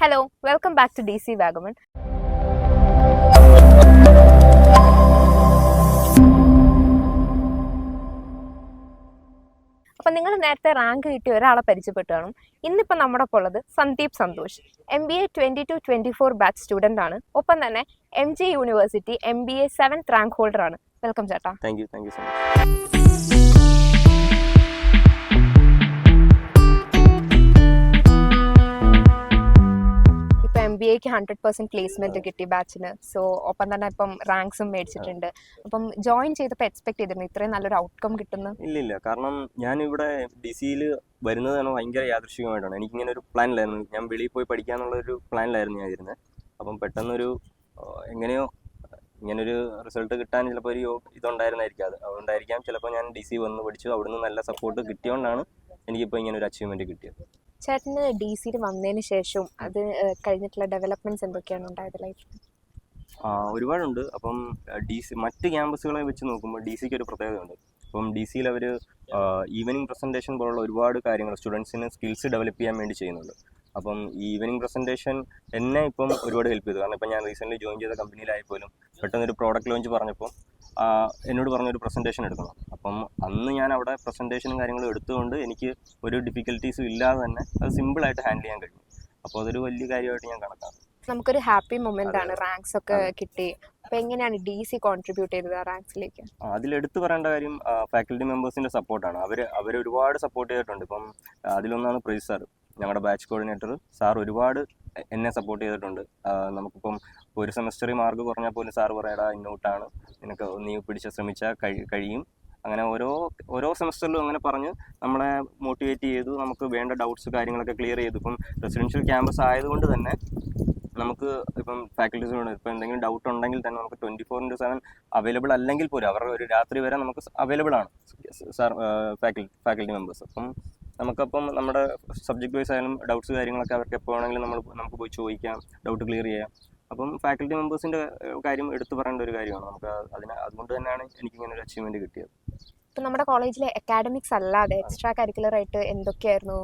Hello, welcome back to DC Vagabond. അപ്പോൾ നിങ്ങൾ നേരത്തെ റാങ്ക് കിട്ടിയ ഒരാളെ പരിചയപ്പെട്ടു കാണും. ഇന്നിപ്പോൾ നമ്മുടെ ഒപ്പം ഉള്ളത് Sandeep Santhosh. MBA 22-24 batch student ആണ്. ഒപ്പം തന്നെ MG university MBA 7th rank holder ആണ്. വെൽക്കം ചേട്ടാ. Thank you so much. MBAക്ക് 100% പ്ലേസ്മെന്റ് കിട്ടി ബാച്ചിന്. സോ ഒപ്പം തന്നെ ഇപ്പം റാങ്ക്സും മേടിച്ചിട്ടുണ്ട്. അപ്പം ജോയിൻ ചെയ്തപ്പോൾ എക്സ്പെക്ട് ചെയ്തിരുന്നു ഇത്രയും നല്ലൊരു ഔട്ട്കം കിട്ടുന്നു? ഇല്ല, കാരണം ഞാനിവിടെ DC-യിൽ വരുന്നത് തന്നെ ഭയങ്കര യാദൃശ്ചികമായിട്ടാണ്. എനിക്കിങ്ങനെ ഒരു പ്ലാനിലായിരുന്നു, ഞാൻ വെളിയിൽ പോയി പഠിക്കാന്നുള്ളൊരു പ്ലാനിലായിരുന്നു ഞാൻ ഇരുന്നത്. അപ്പം പെട്ടെന്നൊരു എങ്ങനെയോ ഇങ്ങനൊരു റിസൾട്ട് കിട്ടാൻ ചിലപ്പോൾ ഒരു ഇതുണ്ടായിരുന്നായിരിക്കും. അതുകൊണ്ടായിരിക്കാം ചിലപ്പോൾ ഞാൻ DC വന്ന് പഠിച്ചു. അവിടുന്ന് നല്ല സപ്പോർട്ട് കിട്ടിയോണ്ടാണ് എനിക്കിപ്പോൾ ഇങ്ങനെ ഒരു അച്ചീവ്മെൻറ്റ് കിട്ടിയത്. ചേട്ടന് DC-യിൽ വന്നതിന് ശേഷം അത് കഴിഞ്ഞിട്ടുള്ള ഡെവലപ്മെന്റ്സ് എന്തൊക്കെയാണ് ഉണ്ടായത് ലൈഫിൽ? ഒരുപാടുണ്ട്. അപ്പം മറ്റ് ക്യാമ്പസുകളെ വെച്ച് നോക്കുമ്പോൾ DC-ക്ക് ഒരു പ്രത്യേകതയുണ്ട്. അപ്പം DC-യിൽ അവർ ഈവനിങ് പ്രസൻറ്റേഷൻ പോലുള്ള ഒരുപാട് കാര്യങ്ങൾ സ്റ്റുഡൻസിന് സ്കിൽസ് ഡെവലപ്പ് ചെയ്യാൻ വേണ്ടി ചെയ്യുന്നുണ്ട്. അപ്പം ഈ ഈവനിങ് പ്രസൻറ്റേഷൻ എന്നെ ഇപ്പം ഒരുപാട് ഹെൽപ്പ് ചെയ്തു. കാരണം ഇപ്പം ഞാൻ റീസെൻ്റ്ലി ജോയിൻ ചെയ്ത കമ്പനിയിലായപ്പോലും പെട്ടെന്നൊരു പ്രോഡക്റ്റ് ലോഞ്ച് പറഞ്ഞപ്പോൾ എന്നോട് പറഞ്ഞൊരു പ്രസൻറ്റേഷൻ എടുക്കണം. അപ്പം അന്ന് ഞാൻ അവിടെ പ്രസൻറ്റേഷനും കാര്യങ്ങളും എടുത്തുകൊണ്ട് എനിക്ക് ഒരു ഡിഫിക്കൽട്ടീസും ഇല്ലാതെ തന്നെ അത് സിമ്പിളായിട്ട് ഹാൻഡിൽ ചെയ്യാൻ കഴിഞ്ഞു. അപ്പോൾ അതൊരു വലിയ കാര്യമായിട്ട് ഞാൻ കണക്കാക്കും. നമുക്കൊരു ഹാപ്പി മൊമെന്റ് ആണ് റാങ്ക്സ് ഒക്കെ കിട്ടി. അപ്പോൾ എങ്ങനെയാണ് DC കോൺട്രിബ്യൂട്ട് ചെയ്തത് ആ റാങ്ക്സിലേക്ക്? അതിലെടുത്ത് പറയേണ്ട കാര്യം ഫാക്കൽറ്റി മെമ്പേഴ്സിൻ്റെ സപ്പോർട്ടാണ്. അവർ ഒരുപാട് സപ്പോർട്ട് ചെയ്തിട്ടുണ്ട്. ഇപ്പം അതിലൊന്നാണ് പ്രീസ് സാർ, ഞങ്ങളുടെ ബാച്ച് കോർഡിനേറ്റർ സാർ ഒരുപാട് എന്നെ സപ്പോർട്ട് ചെയ്തിട്ടുണ്ട്. നമുക്കിപ്പം ഒരു സെമസ്റ്ററിൽ മാർക്ക് കുറഞ്ഞാൽ പോലും സാർ പറയടാ ഇന്നോട്ടാണ്, നിനക്ക് നീ പിടിച്ച് ശ്രമിച്ചാൽ കഴിയും. അങ്ങനെ ഓരോ സെമസ്റ്ററിലും അങ്ങനെ പറഞ്ഞ് നമ്മളെ മോട്ടിവേറ്റ് ചെയ്തു. നമുക്ക് വേണ്ട ഡൗട്ട്സ് കാര്യങ്ങളൊക്കെ ക്ലിയർ ചെയ്തു. ഇപ്പം റെസിഡൻഷ്യൽ ക്യാമ്പസ് ആയതുകൊണ്ട് തന്നെ നമുക്ക് ഇപ്പം ഫാക്കൽറ്റീസിനോട് ഇപ്പം എന്തെങ്കിലും ഡൗട്ട് ഉണ്ടെങ്കിൽ തന്നെ നമുക്ക് 24/7 അവൈലബിൾ അല്ലെങ്കിൽ പോലും അവരുടെ ഒരു രാത്രി വരെ നമുക്ക് അവൈലബിൾ ആണ് സാർ ഫാക്കൽറ്റി മെമ്പേഴ്സ്. അപ്പം നമുക്കപ്പം നമ്മുടെ സബ്ജക്ട് വൈസ് ആയാലും ഡൗട്ട്സ് കാര്യങ്ങളൊക്കെ അവർക്ക് എപ്പോൾ വേണമെങ്കിലും നമുക്ക് പോയി ചോദിക്കാം, ഡൗട്ട് ക്ലിയർ ചെയ്യാം. അപ്പം ഫാക്കൽറ്റി മെമ്പേഴ്സിൻ്റെ കാര്യം എടുത്തു പറയേണ്ട ഒരു കാര്യമാണ്. നമുക്ക് അതുകൊണ്ട് തന്നെയാണ് എനിക്കിങ്ങനെ ഒരു അച്ചീവ്മെൻറ്റ് കിട്ടിയത്. ഇപ്പം നമ്മുടെ കോളേജിലെ അക്കാഡമിക്സ് അല്ലാതെ എക്സ്ട്രാ കരിക്കുലർ ആയിട്ട് എന്തൊക്കെയായിരുന്നു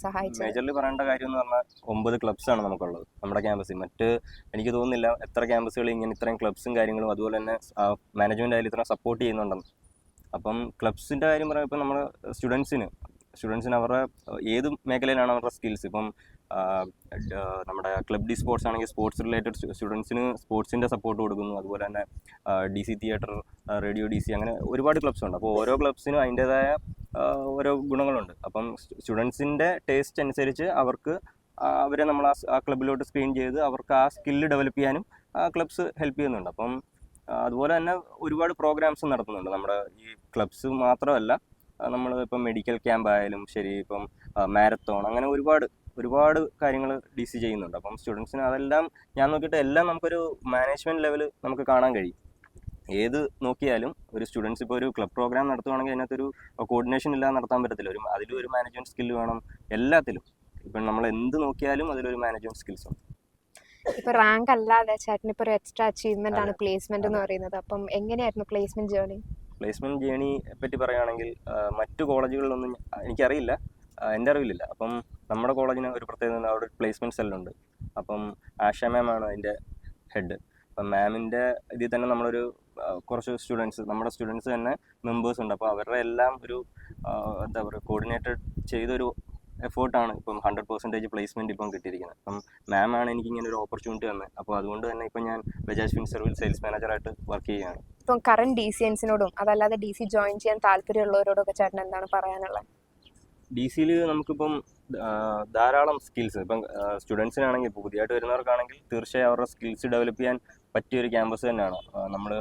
സഹായിച്ചത്? മേജർലി പറയേണ്ട കാര്യം എന്ന് പറഞ്ഞാൽ 9 ക്ലബ്സാണ് നമുക്കുള്ളത് നമ്മുടെ ക്യാമ്പസിൽ. എനിക്ക് തോന്നുന്നില്ല എത്ര ക്യാമ്പസുകൾ ഇങ്ങനെ ഇത്രയും ക്ലബ്സും കാര്യങ്ങളും അതുപോലെ തന്നെ മാനേജ്മെൻ്റ് ആയാലും ഇത്ര സപ്പോർട്ട് ചെയ്യുന്നുണ്ടെന്ന്. അപ്പം ക്ലബ്സിൻ്റെ കാര്യം പറയുമ്പോൾ ഇപ്പം നമ്മുടെ സ്റ്റുഡൻസിന് അവരുടെ ഏത് മേഖലയിലാണ് അവരുടെ സ്കിൽസ്. ഇപ്പം നമ്മുടെ ക്ലബ് ഡി സ്പോർട്സ് ആണെങ്കിൽ സ്പോർട്സ് റിലേറ്റഡ് സ്റ്റുഡൻസിന് സ്പോർട്സിൻ്റെ സപ്പോർട്ട് കൊടുക്കുന്നു. അതുപോലെ തന്നെ DC തിയേറ്റർ, റേഡിയോ DC, അങ്ങനെ ഒരുപാട് ക്ലബ്സ് ഉണ്ട്. അപ്പോൾ ഓരോ ക്ലബ്സിനും അതിൻ്റേതായ ഓരോ ഗുണങ്ങളുണ്ട്. അപ്പം സ്റ്റുഡൻസിൻ്റെ ടേസ്റ്റ് അനുസരിച്ച് അവരെ നമ്മൾ ആ ക്ലബിലോട്ട് സ്ക്രീൻ ചെയ്ത് അവർക്ക് ആ സ്കില്ല് ഡെവലപ്പ് ചെയ്യാനും ക്ലബ്സ് ഹെൽപ്പ് ചെയ്യുന്നുണ്ട്. അപ്പം അതുപോലെ തന്നെ ഒരുപാട് പ്രോഗ്രാംസ് നടത്തുന്നുണ്ട്. നമ്മുടെ ഈ ക്ലബ്സ് മാത്രമല്ല, നമ്മൾ ഇപ്പം മെഡിക്കൽ ക്യാമ്പ് ആയാലും ശരി, ഇപ്പം മാരത്തോൺ, അങ്ങനെ ഒരുപാട് കാര്യങ്ങൾ DC ചെയ്യുന്നുണ്ട്. അപ്പം സ്റ്റുഡൻസിന് അതെല്ലാം ഞാൻ നോക്കിയിട്ട് എല്ലാം നമുക്കൊരു മാനേജ്മെൻറ്റ് ലെവൽ നമുക്ക് കാണാൻ കഴിയും. ഏത് നോക്കിയാലും ഒരു സ്റ്റുഡൻസ് ഇപ്പോൾ ഒരു ക്ലബ് പ്രോഗ്രാം നടത്തുവാണെങ്കിൽ അതിനകത്തൊരു കോർഡിനേഷൻ ഇല്ലാതെ നടത്താൻ പറ്റത്തില്ല. അതിലൊരു മാനേജ്മെൻറ്റ് സ്കില്ല് വേണം എല്ലാത്തിലും. ഇപ്പം നമ്മൾ എന്ത് നോക്കിയാലും അതിലൊരു മാനേജ്മെൻറ്റ് സ്കിൽസ് ഉണ്ട്. ഇപ്പോൾ റാങ്ക് അല്ലാതെ ചേട്ടന് ഇപ്പോൾ ഒരു എക്സ്ട്രാ അച്ചീവ്മെന്റ് ആണ് പ്ലേസ്മെന്റ് എന്ന് പറയുന്നത്. അപ്പം എങ്ങനെയായിരുന്നു പ്ലേസ്മെന്റ് ജേർണി പറ്റി പറയുകയാണെങ്കിൽ മറ്റു കോളേജുകളിലൊന്നും എനിക്കറിയില്ല, എൻ്റെ അറിവിലില്ല. അപ്പം നമ്മുടെ കോളേജിന് ഒരു പ്രത്യേകത, അവിടെ ഒരു പ്ലേസ്മെൻറ്റ് സെല്ലുണ്ട്. അപ്പം ആഷ മാമാണ് അതിൻ്റെ ഹെഡ്. അപ്പം മാമിൻ്റെ ഇതിൽ തന്നെ നമ്മളൊരു കുറച്ച് നമ്മുടെ സ്റ്റുഡൻസ് തന്നെ മെമ്പേഴ്സ് ഉണ്ട്. അപ്പോൾ അവരുടെ എല്ലാം ഒരു എന്താ പറയുക കോർഡിനേറ്റഡ് ചെയ്തൊരു എഫേർട്ടാണ് ഇപ്പം 100% പ്ലേസ്മെൻറ്റ് ഇപ്പം കിട്ടിയിരിക്കുന്നത്. അപ്പം മാമാണ് എനിക്കിങ്ങനെ ഒരു ഓപ്പർച്യൂണിറ്റി തന്നത്. അപ്പോൾ അതുകൊണ്ട് തന്നെ ഇപ്പം ഞാൻ ബജാജ് ഫിൻസർവിൽ സെയിൽസ് മാനേജറായിട്ട് വർക്ക് ചെയ്യുകയാണ്. ഇപ്പം കറണ്ട് DCNസിനോടും അതല്ലാതെ DC ജോയിൻ ചെയ്യാൻ താല്പര്യമുള്ളവരോടൊക്കെ ചേട്ടൻ എന്താണ് പറയാനുള്ളത്? DC-യിൽ നമുക്കിപ്പം ധാരാളം സ്കിൽസ്, ഇപ്പം സ്റ്റുഡൻസിനാണെങ്കിൽ ഇപ്പോൾ പുതിയതായിട്ട് വരുന്നവർക്കാണെങ്കിൽ തീർച്ചയായും അവരുടെ സ്കിൽസ് ഡെവലപ്പ് ചെയ്യാൻ പറ്റിയൊരു ക്യാമ്പസ് തന്നെയാണ്. നമ്മൾ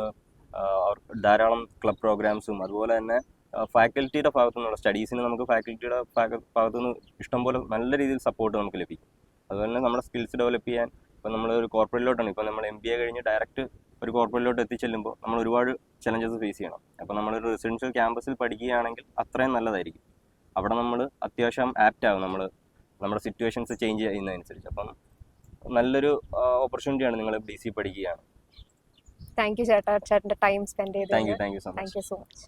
ധാരാളം ക്ലബ് പ്രോഗ്രാംസും അതുപോലെ തന്നെ ഫാക്കൽറ്റിയുടെ ഭാഗത്തു നിന്നുള്ള സ്റ്റഡീസിന് നമുക്ക് ഫാക്കൽറ്റിയുടെ ഭാഗത്തു നിന്ന് ഇഷ്ടംപോലെ നല്ല രീതിയിൽ സപ്പോർട്ട് നമുക്ക് ലഭിക്കും. അതുപോലെ തന്നെ നമ്മുടെ സ്കിൽസ് ഡെവലപ്പ് ചെയ്യാൻ ഇപ്പം നമ്മളൊരു കോർപ്പറേറ്റിലോട്ടാണ്, ഇപ്പം നമ്മൾ MBA കഴിഞ്ഞ് ഡയറക്റ്റ് ഒരു കോർപ്പറേറ്റിലോട്ട് എത്തിച്ചെല്ലുമ്പോൾ നമ്മൾ ഒരുപാട് ചലഞ്ചസ് ഫേസ് ചെയ്യണം. അപ്പോൾ നമ്മളൊരു റെസിഡൻഷ്യൽ ക്യാമ്പസിൽ പഠിക്കുകയാണെങ്കിൽ അത്രയും നല്ലതായിരിക്കും. അവിടെ നമ്മൾ അത്യാവശ്യം ആപ്റ്റ് ആകും, നമ്മുടെ സിറ്റുവേഷൻസ് ചേഞ്ച് ചെയ്യുന്നതനുസരിച്ച്. അപ്പം നല്ലൊരു ഓപ്പർച്യൂണിറ്റിയാണ് നിങ്ങൾ DC പഠിക്കുകയാണ്. താങ്ക് യു ചേട്ടാ, ചേട്ടൻ്റെ ടൈം സ്പെൻഡ് ചെയ്തത്. Thank you so much.